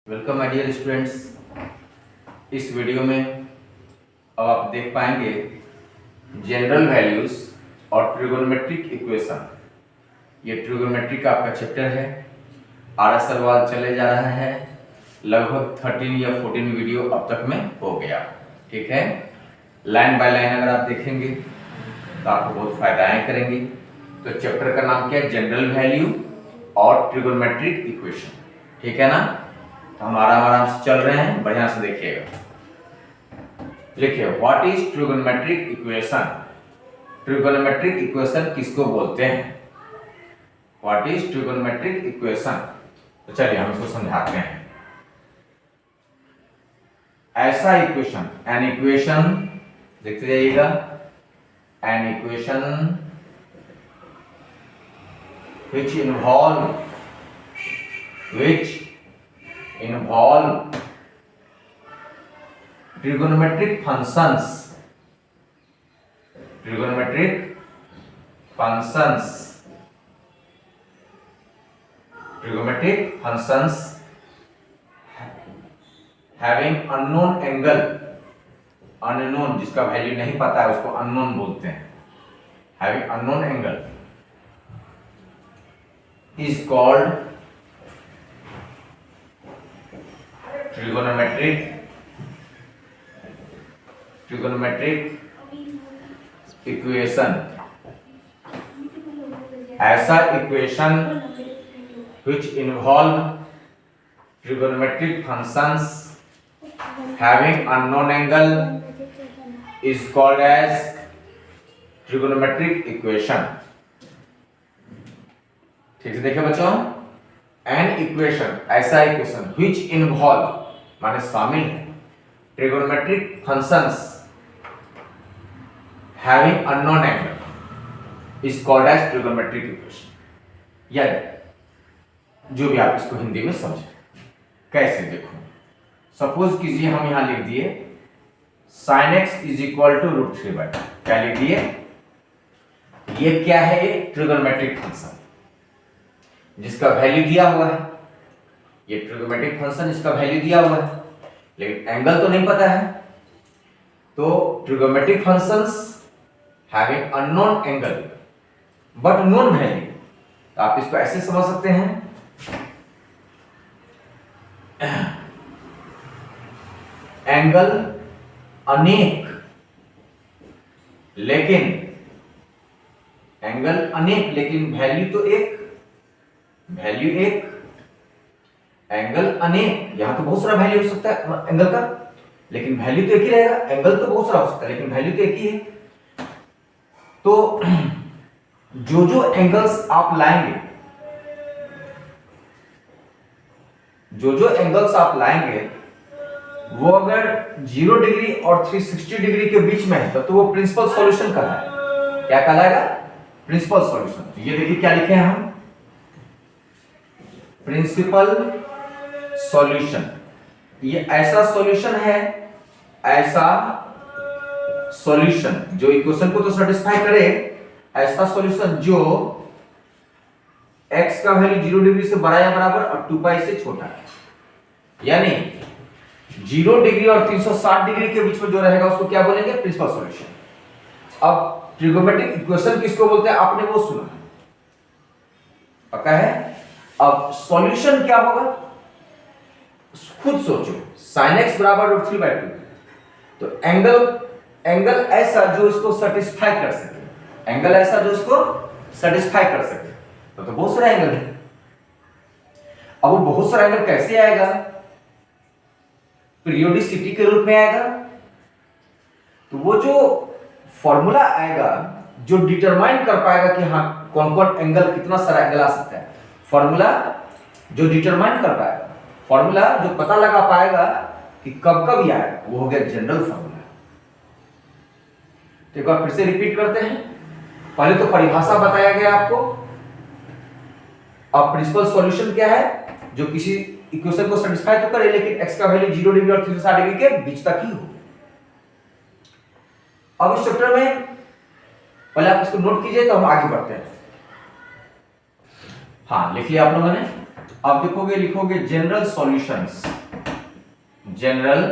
Welcome my dear students. इस video में अब आप देख पाएंगे जनरल वैल्यूज और ट्रिगोनोमेट्रिक इक्वेशन। ये ट्रिगोनोमेट्रिक का आपका चैप्टर है। 8 सवाल चले जा रहा है, लगभग 13 या 14 वीडियो अब तक में हो गया। ठीक है, लाइन बाय लाइन अगर आप देखेंगे तो आपको बहुत फायदाएं करेंगी। तो चैप्टर का नाम क्या है? जनरल वैल्यू और ट्रिगोनोमेट्रिक इक्वेशन। ठीक है ना? तो हम आराम से चल रहे हैं, बढ़िया से देखिएगा। लिखिए, what is trigonometric equation. Trigonometric equation किसको बोलते हैं? What is trigonometric equation. तो चलिए हम इसको समझाते हैं। ऐसा इक्वेशन, एन इक्वेशन, देखते जाइएगा, an equation which involve trigonometric functions having unknown angle, unknown जिसका वैल्यू नहीं पता है उसको unknown बोलते हैं। having unknown angle is called trigonometric equation. ऐसा equation which involve trigonometric functions having unknown angle is called as trigonometric equation। ठीक से देखिए बच्चों, एन इक्वेशन, ऐसा इक्वेशन which involve माने शामिल है trigonometric functions having unknown angle is called as trigonometric equation। या जो भी आप इसको हिंदी में समझे। कैसे देखो, सपोज कीजिए हम यहां लिख दिए sin x is equal to √3/2। क्या लिख दिए? ये क्या है? ये ट्रिगोनोमेट्रिक फंक्शन जिसका वैल्यू दिया हुआ है। ये ट्रिगोनोमेट्रिक फंक्शन जिसका वैल्यू दिया हुआ है, लेकिन एंगल तो नहीं पता है। तो trigonometric functions having unknown angle but known value. तो आप इसको ऐसे समझ सकते हैं, एंगल अनेक लेकिन वैल्यू तो एक, वैल्यू एक, एंगल अनेक। यहां तो बहुत सारा वैल्यू हो सकता है एंगल का, लेकिन वैल्यू तो एक ही रहेगा। एंगल तो बहुत सारा हो सकता है लेकिन वैल्यू तो एक ही है। तो जो एंगल्स आप लाएंगे, जो एंगल्स आप लाएंगे वो अगर 0 डिग्री और 360 डिग्री के बीच में है तो वो प्रिंसिपल सॉल्यूशन कहलाएगा। क्या कहलाएगा? Principal solution. तो ये देखिए क्या लिखे हैं हम, प्रिंसिपल सॉल्यूशन। ये ऐसा सॉल्यूशन है, ऐसा सॉल्यूशन जो इक्वेशन को तो सेटिस्फाई करे, ऐसा सॉल्यूशन जो x का वैल्यू 0 डिग्री से बड़ा या बराबर और 2 पाई से छोटा है। यानी 0 डिग्री और 360 डिग्री के बीच में जो रहेगा उसको क्या बोलेंगे? Principal solution. अब ट्रिगोनोमेट्रिक इक्वेशन किसको बोलते हैं? आपने वो सुना, पक्का है। अब सॉल्यूशन क्या होगा खुद सोचो। sin x बराबर √3/2, तो एंगल ऐसा जो इसको सेटिस्फाई कर सके, एंगल ऐसा जो इसको सेटिस्फाई कर सके। तो बहुत सारा एंगल है। अब वो बहुत सारा एंगल कैसे आएगा? पीरियोडिसिटी के रूप में आएगा। तो वो जो फॉर्मूला आएगा जो डिटरमाइन कर पाएगा कि हाँ कौन कौन एंगल, कितना सारा एंगल आ सकता है, फॉर्मूला जो डिटरमाइन कर पाएगा, फॉर्मूला जो पता लगा पाएगा कि कब कब आएगा, वो हो गया जनरल फॉर्मूला। तो एक बार फिर से रिपीट करते हैं। पहले तो परिभाषा बताया गया आपको। अब प्रिंसिपल सॉल्यूशन क्या है? जो किसी इक्वेशन को सेटिस्फाई तो करे लेकिन x का वैल्यू 0 डिग्री और 360 डिग्री के बीच तक ही हो। अब इस चैप्टर में पहले आप इसको नोट कीजिए तो हम आगे बढ़ते हैं। हाँ, लिख लिया आप लोगों ने। अब देखोगे, लिखोगे general solutions, general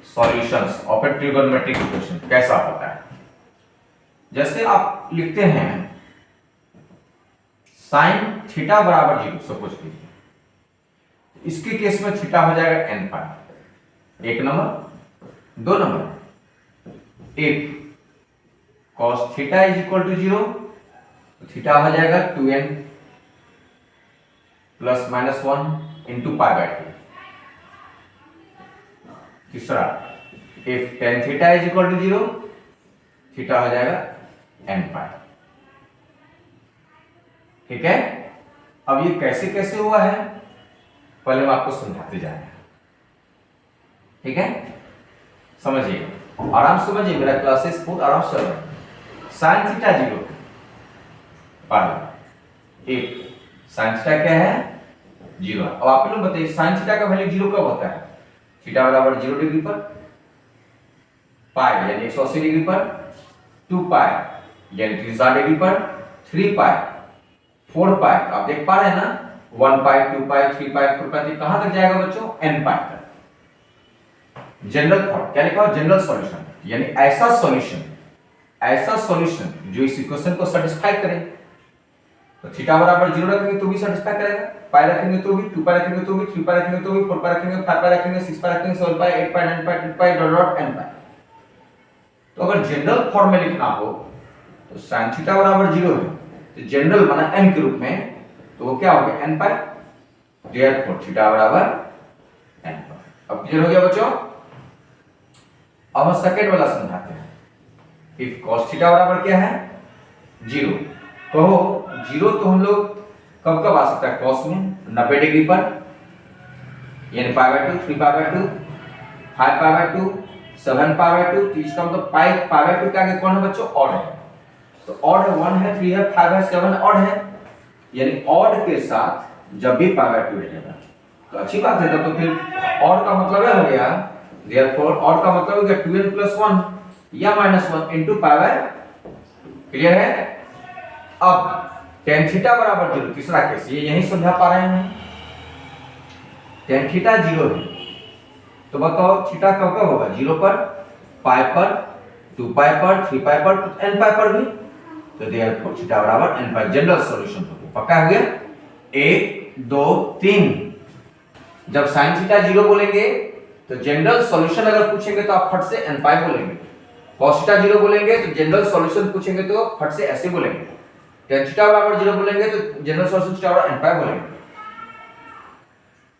solutions of A trigonometric equation कैसा होता है। जैसे आप लिखते हैं साइन थीटा बराबर 0 सपोज कीजिए, इसके केस में थीटा हो जाएगा n पाई, एक नंबर। दो नंबर, एक cos theta is equal to 0, तो थीटा हो जाएगा 2n plus minus 1 into pi by 2। तीसरा, if tan theta is equal to 0, theta हो जाएगा n पाई। ठीक है, अब ये कैसे कैसे हुआ है पहले हम आपको समझाते जा रहे हैं। ठीक है, समझिए, आराम से समझिए, मेरा क्लासेस बहुत आराम से चल रहा है। साइन थीटा 0 पाई, एक साइन थीटा क्या है 0। अब आप लोग बताइए साइन थीटा का वैल्यू 0 कब होता है? थीटा बराबर 0 डिग्री पर, पाई यानी 180 डिग्री पर, 2 पाई यानी 360 डिग्री पर, 3 पाई, 4 पाई, आप देख पा रहे हैं ना, 1 पाई, 2 पाई, 3 पाई, 4 पाई, कहां तक जाएगा बच्चों? n पाई तक। जनरल फॉर्म क्या लिखा हो? जनरल सॉल्यूशन, यानी ऐसा सॉल्यूशन जो इस इक्वेशन को सेटिस्फाई करे। तो थीटा बराबर 0 रखेंगे तो भी सेटिस्फाई करेगा, पाई रखेंगे तो भी, 2 पाई रखेंगे तो भी, 3 पाई रखेंगे तो भी, 4 पाई रखेंगे, 5 पाई रखेंगे, 6 पाई रखेंगे, 7 पाई, 8 पाई, 9 पाई, 10 पाई, डॉट n पाई। तो अगर जनरल फॉर्म में लिखना हो तो sin थीटा बराबर 0 है, तो जनरल माना n के रूप में, तो वो क्या हो गया n पाई, देयरफॉर थीटा बराबर n पाई। अब क्लियर हो गया बच्चों? अब हम सेकंड वाला समझाते हैं। इफ cos थीटा बराबर क्या है 0, तो 0 तो हम लोग कब कब आ सकता है? cos में 90 डिग्री पर, यानी pi by 2, 3 pi by 2, 5 pi by 2, 7 pi by 2, तो इसका मतलब पाई बाय 2 के आगे कौन है बच्चों? ऑड है। तो ऑड है, 1 है, 3 है, 5 है, 7 ऑड है, यानी ऑड के साथ जब भी पाई बाय 2 रहेगा तो अच्छी बात है। तो फिर ऑड का मतलब हो गया, देयरफॉर ऑड का मतलब हो गया 2n + 1 या -1 इनटू पाई बाय। क्लियर है? अब tan थीटा बराबर 0, तीसरा केस, ये यही समझा पा रहे हैं। tan थीटा 0 है, तो बताओ थीटा कब कब होगा? 0 पर, पाई पर, 2 पाई पर, 3 पाई पर, n पाई पर भी, तो देयरफॉर थीटा बराबर n पाई। जनरल सॉल्यूशन हो पक्का हो गया? 1 2 3। जब sin थीटा 0 बोलेंगे तो जनरल सॉल्यूशन अगर पूछेंगे तो आप फट से n पाई बोलेंगे। cos थीटा 0 बोलेंगे तो जनरल सॉल्यूशन पूछेंगे तो फट से ऐसे बोलेंगे। tan थीटा बराबर 0 बोलेंगे तो जनरल सॉल्यूशन थीटा बराबर n पाई बोलेंगे।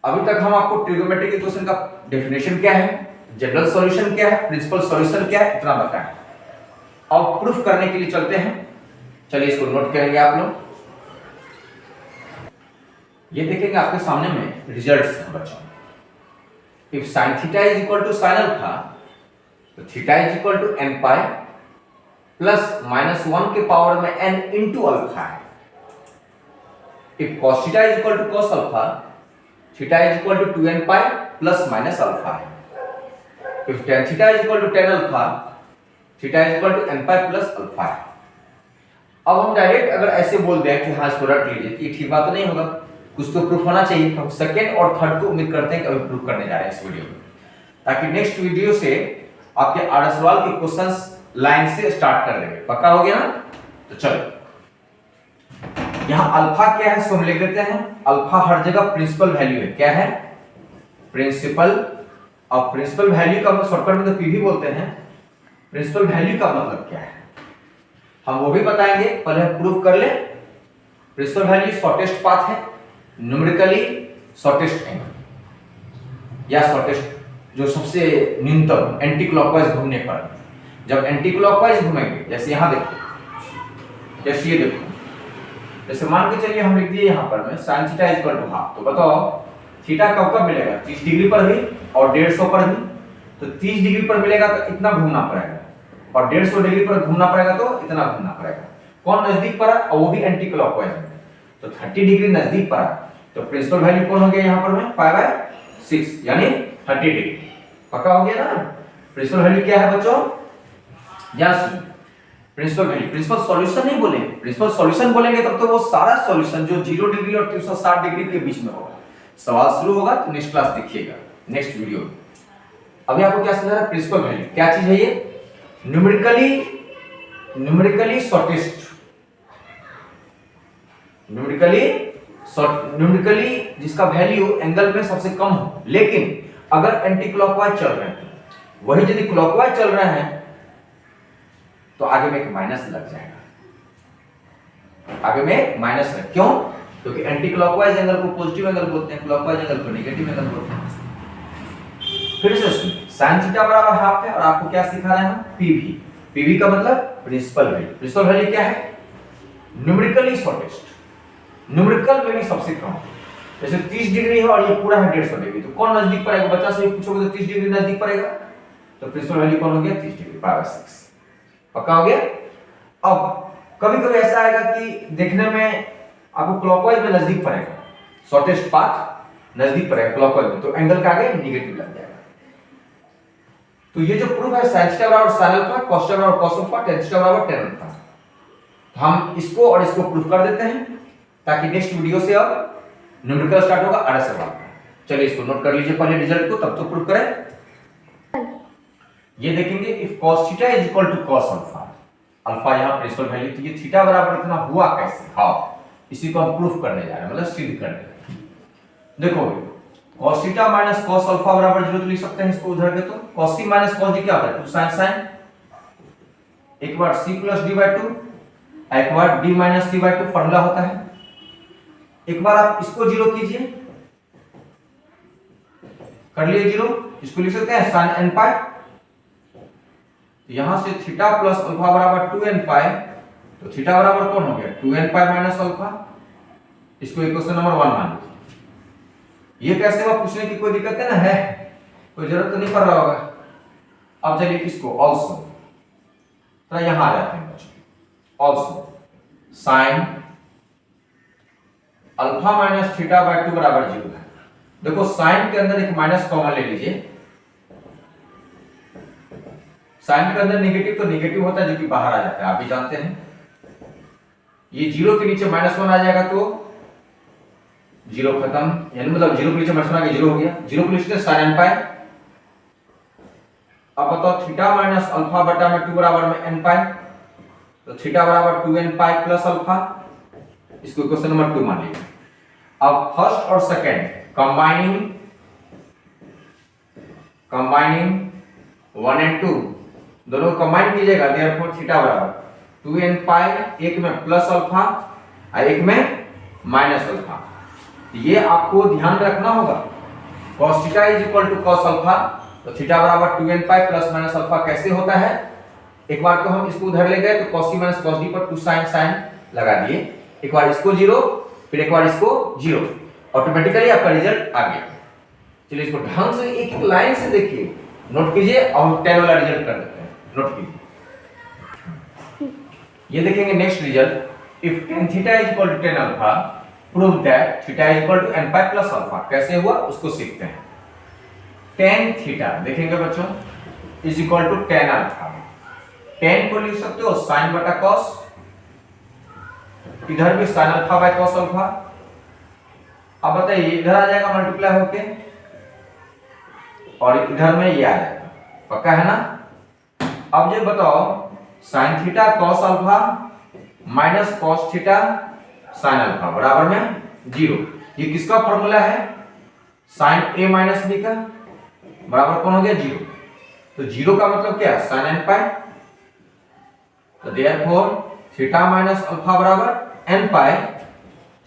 अभी तक हम आपको ट्रिगोनोमेट्रिक इक्वेशन का डेफिनेशन क्या है, जनरल सॉल्यूशन क्या है, प्रिंसिपल सॉल्यूशन क्या है, इतना बताएं। अब प्रूफ करने के लिए चलते हैं। चलिए इसको नोट करेंगे आप लोग। ये देखेंगे आपके सामने में रिजल्ट्स हैं बच्चों। If sin theta is equal to sin alpha, तो theta is equal to n pi plus -1 के पावर में n इंटू अल्फा है। If cos theta is equal to cos alpha, theta is equal to 2n pi plus minus alpha है। If tan theta is equal to tan alpha, theta is equal to n pi plus alpha है। अब हम direct अगर ऐसे बोल दें कि हाँ इसको रट लीजिए, ये ठीक बात तो नहीं होगा, कुछ तो प्रूफ होना चाहिए। हम सेकंड और थर्ड को उम्मीद करते हैं कि अभी प्रूफ करने जा रहे हैं इस वीडियो में, ताकि नेक्स्ट वीडियो से आपके आधा सवाल के क्वेश्चंस लाइन से स्टार्ट कर देंगे। पक्का हो गया ना? तो चलो, यहां अल्फा क्या है सो हम लिख देते हैं। अल्फा हर जगह प्रिंसिपल वैल्यू है। क्या है? प्रिंसिपल। अब प्रिंसिपल वैल्यू का हम शॉर्टकट में तो पी भी बोलते हैं। प्रिंसिपल वैल्यू का मतलब क्या है हम वो भी बताएंगे, पहले हम प्रूफ कर ले। प्रिंसिपल वैल्यू शॉर्टेस्ट पाथ है, न्यूमेरिकली शॉर्टेस्ट एंगल या शॉर्टेस्ट जो सबसे न्यूनतम एंटी क्लॉकवाइज घूमने पर। जब एंटी क्लॉकवाइज घूमेंगे, जैसे यहां देखो, जैसे ये देखो, जैसे मान के चलिए हम लिख दिए यहां पर में sin theta is equal to half, तो बताओ थीटा कब कब मिलेगा? 30 डिग्री पर भी और 150 पर भी। तो 30 डिग्री पर मिलेगा तो इतना घूमना पड़ेगा, और 150 डिग्री पर घूमना पड़ेगा तो इतना घूमना पड़ेगा। कौन नजदीक पड़ा? और वो भी एंटी क्लॉकवाइज में, तो 30 डिग्री नजदीक पड़ा। तो प्रिंसिपल वैल्यू कौन हो गया यहां पर में? पाई बाय 6 यानी 30 डिग्री। पक्का हो गया ना? प्रिंसिपल वैल्यू क्या है बच्चों? Yes, principal value, principal solution नहीं बोलेंगे, प्रिंसिपल सॉल्यूशन बोलेंगे तब तो वो सारा सॉल्यूशन जो 0 डिग्री और 360 डिग्री के बीच में होगा। सवाल शुरू होगा तो नेक्स्ट क्लास देखिएगा, नेक्स्ट वीडियो में। अभी आपको क्या समझा है प्रिंसिपल वैल्यू क्या चीज है? ये न्यूमेरिकली शॉर्टेस्ट, न्यूमेरिकली जिसका वैल्यू एंगल में सबसे कम हो, लेकिन अगर एंटी क्लॉकवाइज चल रहे हैं तो वही यदि क्लॉकवाइज चल रहे हैं तो आगे में एक माइनस लग जाएगा, आगे में एक माइनस है। क्यों? क्योंकि एंटी क्लॉकवाइज एंगल को पॉजिटिव एंगल बोलते हैं, क्लॉकवाइज एंगल को नेगेटिव एंगल बोलते हैं। फिर से सुनिए, sin थीटा बराबर हाफ है और आपको क्या सिखा रहे हैं हम? पीवी। पीवी का मतलब प्रिंसिपल वैल्यू। प्रिंसिपल वैल्यू क्या है? न्यूमेरिकली शॉर्टेस्ट, न्यूमेरिकल वैल्यू सबसे कम। जैसे 30 डिग्री है और ये पूरा है 150 डिग्री, तो कौन नजदीक पड़ेगा? बच्चा से पूछोगे तो 30 डिग्री नजदीक पड़ेगा, तो प्रिंसिपल वैल्यू कौन हो गया? 30 डिग्री, पावर 6। पक्का हो गया? अब कभी कभी ऐसा आएगा कि देखने में आपको क्लॉकवाइज में नजदीक पड़ेगा, शॉर्टेस्ट पाथ नजदीक पड़ेगा क्लॉकवाइज में, तो एंगल का आगे नेगेटिव लग जाएगा। तो ये जो प्रूफ है sin थीटा बराबर sin अल्फा, cos थीटा बराबर cos अल्फा, tan थीटा बराबर tan अल्फा, तो हम इसको और इसको प्रूफ कर देते हैं ताकि नेक्स्ट वीडियो से अब न्यूमेरिकल स्टार्ट होगा आधा सवाल। चलिए इसको नोट कर लीजिए पहले रिजल्ट को, तब तो प्रूफ करें। ये देखेंगे if cos theta is equal to cos alpha, alpha यहां प्रिंसिपल वैल्यू, तो ये थीटा बराबर इतना हुआ कैसे? हां, इसी को हम प्रूफ करने जा रहे हैं, मतलब सिद्ध करने। देखो cos theta minus cos alpha बराबर 0 तो लिख सकते हैं इसको उधर के, तो cos c minus cos d क्या होता है? 2 sin, एक बार c प्लस d बाय 2, एक बार d minus c by 2 formula होता है। एक बार आप इसको 0 कीजिए, कर लिए 0, इसको लिख सकते हैं sin n पाई, यहां से थीटा प्लस अल्फा बराबर 2n पाई, तो थीटा बराबर कौन हो गया? 2n pi minus alpha. इसको इक्वेशन नंबर 1 मान लीजिए। ये कैसे हुआ पूछने की कोई दिक्कत है ना? है, कोई जरूरत तो नहीं पड़ रहा होगा। अब चलिए इसको ऑल्सो, तो यहां आ जाते हैं बच्चों, also sin alpha minus theta by 2 बराबर 0 है। देखो sin के अंदर एक माइनस कॉमन ले लीजिए, साइन के अंदर नेगेटिव तो नेगेटिव होता है जो कि बाहर आ जाता है, आप भी जानते हैं। ये 0 के नीचे -1 आ जाएगा तो 0 खत्म, यानी मतलब 0 के नीचे -1 आ गया 0 हो गया, 0 के नीचे sin n पाई। अब बताओ थीटा माइनस अल्फा बटा में 2 बराबर में n पाई, तो थीटा बराबर 2n पाई प्लस अल्फा, इसको क्वेश्चन नंबर 2 मान लीजिए। अब फर्स्ट और सेकंड कंबाइनिंग 1 and 2 दोनों को कंबाइन कीजिएगा, देयरफॉर थीटा बराबर 2n पाई, एक में प्लस अल्फा और एक में माइनस अल्फा। ये आपको ध्यान रखना होगा, cos theta is equal to cos alpha, तो थीटा बराबर 2n pi plus minus alpha कैसे होता है? एक बार तो हम इसको उधर ले गए तो cos c minus cos d पर 2 sin लगा दिए, एक बार इसको 0 फिर एक बार इसको 0, ऑटोमेटिकली आपका रिजल्ट आ गया। चलिए इसको ढंग से एक एक लाइन से देखिए, नोट कीजिए और 10 वाला रिजल्ट कर देते हैं, नोट कीजिए। ये देखेंगे next result, if tan theta is equal to tan alpha, prove that theta is equal to n pi plus alpha. कैसे हुआ उसको सीखते हैं। tan थीटा देखेंगे बच्चों is equal to tan alpha, tan को लिख सकते हो sin बटा cos, इधर भी sin alpha by cos alpha. अब बताइए इधर आ जाएगा मल्टीप्लाई होके और इधर में ये आ जाएगा, पक्का है ना? अब ये बताओ sin theta cos alpha minus cos theta sin alpha बराबर में 0। ये किसका फॉर्मूला है? sin a माइनस b का, बराबर कौन हो गया? 0। तो 0 का मतलब क्या है? sin n पाई, तो देयरफॉर थीटा माइनस अल्फा बराबर n pi,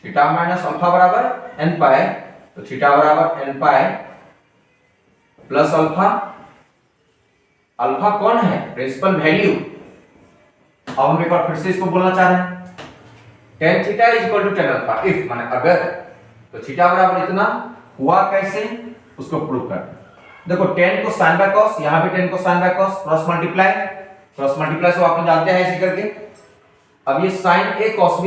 theta minus alpha बराबर n पाई, तो थीटा बराबर n pi plus alpha. Alpha कौन है? Principal value. अब हम एक बार फिर से इसको बोलना चाह रहे हैं, tan theta is equal to tan alpha, if माने अगर, तो थीटा बराबर इतना हुआ कैसे उसको प्रूव कर। देखो tan को sin बाय cos, यहां भी tan को sin by cos, cross multiply से आप लोग जानते हैं ऐसे करके। अब ये sin a cos b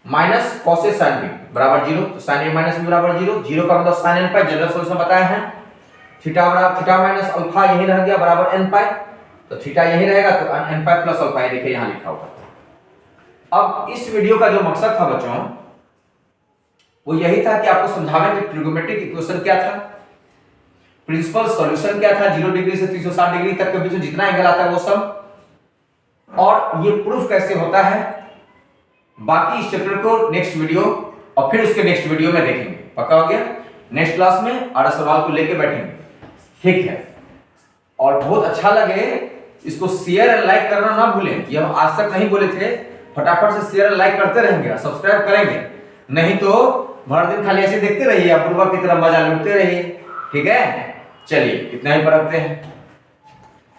minus cos a sin b बराबर 0, तो sin a माइनस b बराबर 0, 0 का मतलब sin n पाई, जनरल सॉल्यूशन बताया है। थीटा बराबर थीटा माइनस अल्फा यही रह गया बराबर n पाई, तो थीटा यही रहेगा, तो n पाई प्लस अल्फा देखिए यहाँ लिखा हुआ। अब इस वीडियो का जो मकसद था बच्चों वो यही था कि आपको समझावें कि ट्रिगोनोमेट्रिक इक्वेशन क्या था, प्रिंसिपल सॉल्यूशन क्या था, 0 डिग्री से 360 डिग्री तक के बीच में जितना एंगल आता है वो सब, और ये प्रूफ कैसे होता है। बाकी इस चैप्टर को नेक्स्ट वीडियो और फिर उसके नेक्स्ट वीडियो में देखेंगे। पक्का हो गया? नेक्स्ट क्लास में 8 सवाल को लेके बैठेंगे, ठीक है। और बहुत अच्छा लगे इसको शेयर एंड लाइक करना ना भूलें, ये हम आज तक नहीं बोले थे। फटाफट से शेयर एंड लाइक करते रहेंगे, सब्सक्राइब करेंगे, नहीं तो भर दिन खाली ऐसे देखते रहिए, अपूर्वा की तरह मजा लूटते रहिए, ठीक है। चलिए इतना ही पर रखते हैं।